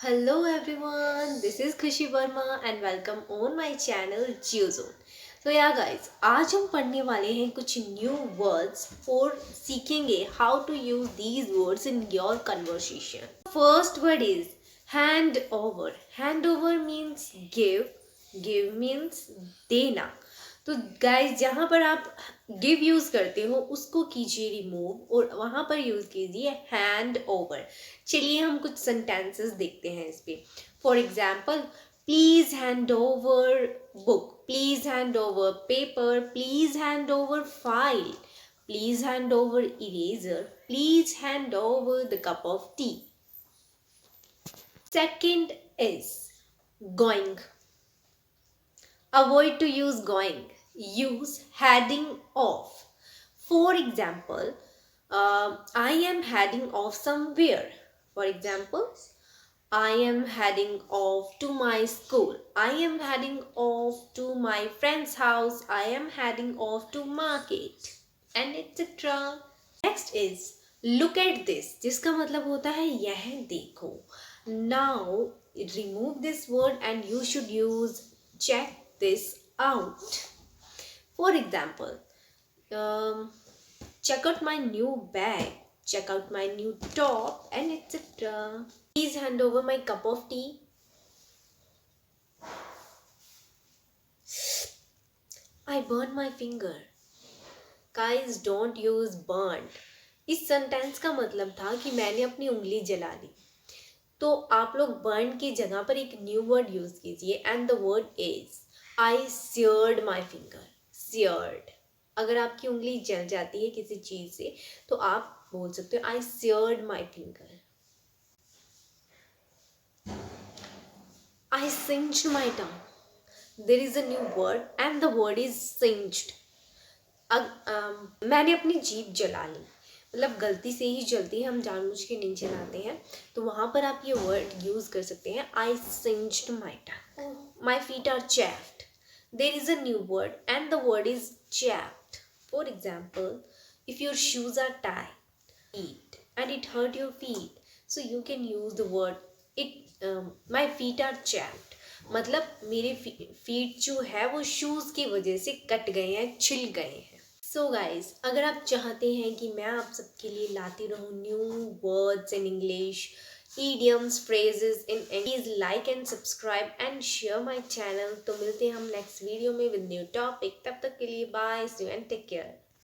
Hello everyone, this is Khushi Verma and welcome on my channel GeoZone. So yeah guys, आज हम पढ़ने वाले हैं कुछ new words और सीखेंगे how to use these words in your conversation. First word is hand over. Hand over means give, give means देना. तो गाइज जहाँ पर आप गिव यूज़ करते हो उसको कीजिए रिमूव और वहाँ पर यूज़ कीजिए हैंड ओवर. चलिए हम कुछ सेंटेंसेस देखते हैं इस पे. For example, please hand over book, please hand over paper, please hand over file, please hand over eraser, please hand over the cup of T. Second is going. Avoid to use going. Use heading off. For example, I am heading off somewhere. For example, I am heading off to my school. I am heading off to my friend's house. I am heading off to market. And etc. Next is look at this. जिसका मतलब होता है यह देखो. Now remove this word and you should use check this out. For example, check out my new bag, check out my new top, and etc. Please hand over my cup of tea. I burned my finger. Guys, don't use burned. इस sentence का मतलब था कि मैंने अपनी उंगली जला ली. तो आप लोग बर्न की जगह पर एक न्यू वर्ड यूज कीजिए and the word is I seared my finger. Seared. अगर आपकी उंगली जल जाती है किसी चीज से तो आप बोल सकते हो आई seared my finger. I singed my tongue. There is a new word and the word is singed. मैंने अपनी जीभ जला ली. मतलब गलती से ही जलती है, हम जानबूझ के नहीं जलाते हैं. तो वहाँ पर आप ये वर्ड यूज़ कर सकते हैं आई singed my tongue. My feet are chapped. There is a new word and the word is chapped. For example, if your shoes are tight and it hurt your feet, so you can use the word my feet are chapped. मतलब मेरे feet जो है वो shoes की वजह से cut गए हैं, छिल गए हैं. सो गाइज, अगर आप चाहते हैं कि मैं आप सबके लिए लाती रहूँ new words in English, idioms, phrases in English, please like and subscribe and share my channel. तो मिलते हैं हम नेक्स्ट वीडियो में विद न्यू टॉपिक. तब तक के लिए bye, see you and take care.